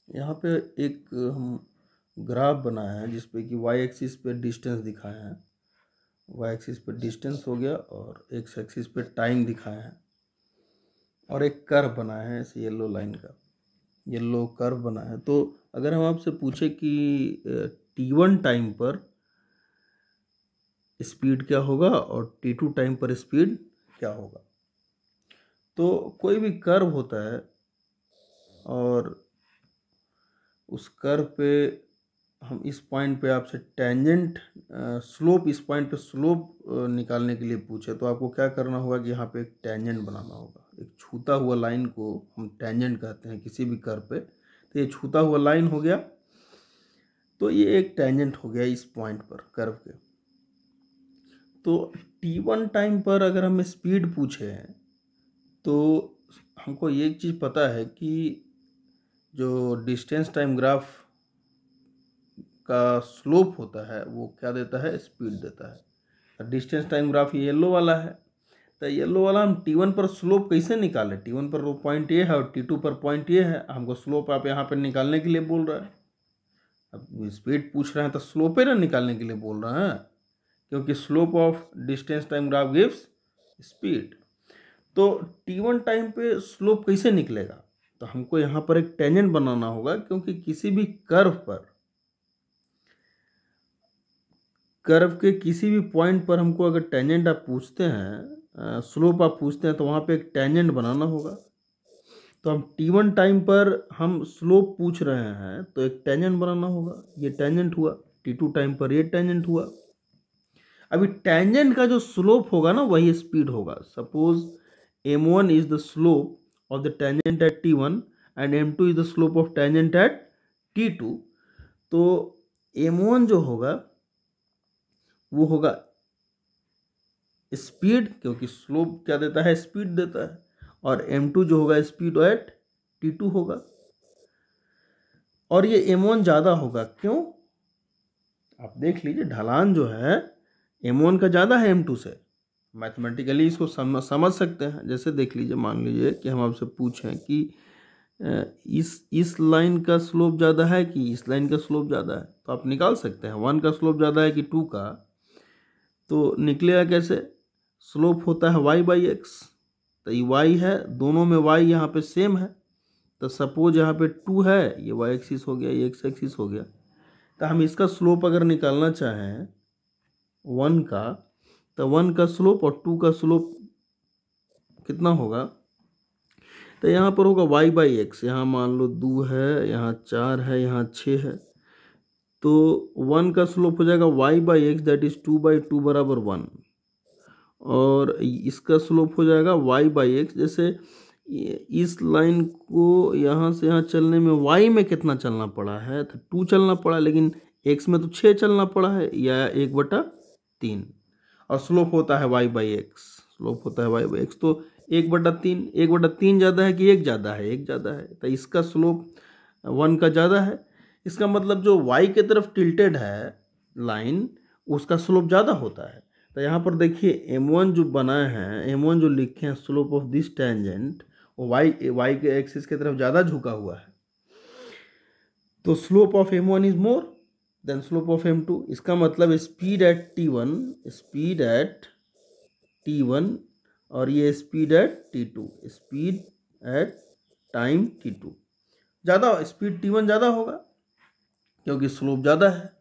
यहाँ पे एक हम ग्राफ बनाया है जिसपे कि वाई एक्सिस पे डिस्टेंस दिखाया है, वाई एक्सिस पे डिस्टेंस हो गया और एक्स एक्सिस पे टाइम दिखाया है और एक कर्व बनाया है इस येलो लाइन का, येलो कर्व बनाया है। तो अगर हम आपसे पूछे कि t1 टाइम पर स्पीड क्या होगा और t2 टाइम पर स्पीड क्या होगा, तो कोई भी कर्व होता है और उस कर्व पे हम इस पॉइंट पे आपसे टेंजेंट स्लोप, इस पॉइंट पे स्लोप निकालने के लिए पूछे तो आपको क्या करना होगा कि यहाँ पे एक टेंजेंट बनाना होगा। एक छूता हुआ लाइन को हम टेंजेंट कहते हैं किसी भी कर्व पे। तो ये छूता हुआ लाइन हो गया, तो ये एक टेंजेंट हो गया इस पॉइंट पर कर्व के। तो t1 टाइम पर अगर हमें स्पीड पूछे तो हमको ये चीज़ पता है कि जो डिस्टेंस टाइम ग्राफ का स्लोप होता है वो क्या देता है, स्पीड देता है। डिस्टेंस टाइम ग्राफ येलो वाला है, तो येलो वाला हम t1 पर स्लोप कैसे निकालें। t1 पर वो पॉइंट ये है और t2 पर पॉइंट ये है, हमको स्लोप आप यहाँ पर निकालने के लिए बोल रहा है। अब स्पीड पूछ रहे हैं तो स्लोप ही ना निकालने के लिए बोल रहे हैं, क्योंकि slope of distance time graph gives speed. तो t1 टाइम पे स्लोप कैसे निकलेगा, तो हमको यहाँ पर एक टेंजेंट बनाना होगा, क्योंकि किसी भी कर्व पर, कर्व के किसी भी पॉइंट पर हमको अगर टेंजेंट आप पूछते हैं, स्लोप आप पूछते हैं, तो वहाँ पे एक टेंजेंट बनाना होगा। तो हम t1 टाइम पर हम स्लोप पूछ रहे हैं तो एक टेंजेंट बनाना होगा, ये टेंजेंट हुआ। t2 टाइम पर ये टेंजेंट हुआ। अभी टेंजेंट का जो स्लोप होगा ना वही स्पीड होगा। Suppose m1 is the slope of the tangent at t1 and m2 is the slope of tangent at t2। तो m1 जो होगा वो होगा स्पीड, क्योंकि स्लोप क्या देता है, स्पीड देता है। और m2 जो होगा स्पीड एट t2 होगा। और ये m1 ज़्यादा होगा, क्यों, आप देख लीजिए ढलान जो है m1 का ज़्यादा है m2 से। मैथमेटिकली इसको समझ सकते हैं। जैसे देख लीजिए, मान लीजिए कि हम आपसे पूछें कि इस लाइन का स्लोप ज़्यादा है कि इस लाइन का स्लोप ज़्यादा है, तो आप निकाल सकते हैं 1 का स्लोप ज़्यादा है कि 2 का। तो निकलेगा कैसे, स्लोप होता है y/x, तो ये y है, दोनों में y यहाँ पे सेम है। तो सपोज यहाँ पे 2 है, ये y एक्सिस हो गया, ये x एक्सिस हो गया। तो हम इसका स्लोप अगर निकालना चाहें 1 का, तो 1 का स्लोप और 2 का स्लोप कितना होगा, तो यहाँ पर होगा y/x। यहाँ मान लो 2 है, यहाँ 4 है, यहाँ 6 है। तो 1 का स्लोप हो जाएगा y/x, दैट इज 2/2 बराबर 1। और इसका स्लोप हो जाएगा y/x। जैसे इस लाइन को यहाँ से यहाँ चलने में y में कितना चलना पड़ा है, तो 2 चलना पड़ा, लेकिन x में तो 6 चलना पड़ा है, या 1/3। और स्लोप होता है y/x, स्लोप होता है y/x। तो 1/3, 1/3 ज़्यादा है कि 1 ज़्यादा है, 1 ज़्यादा है। तो इसका स्लोप 1 का ज़्यादा है। इसका मतलब जो y के तरफ टिल्टेड है लाइन, उसका स्लोप ज़्यादा होता है। तो यहाँ पर देखिए m1 जो बनाए हैं, m1 जो लिखे हैं स्लोप ऑफ दिस टेंजेंट, वो y के एक्सिस की तरफ ज़्यादा झुका हुआ है। तो slope of m1 is more than slope of m2। इसका मतलब speed at t1, speed at t1 और ये speed at t2, speed at time t2 ज़्यादा, स्पीड t1 ज़्यादा होगा क्योंकि स्लोप ज़्यादा है।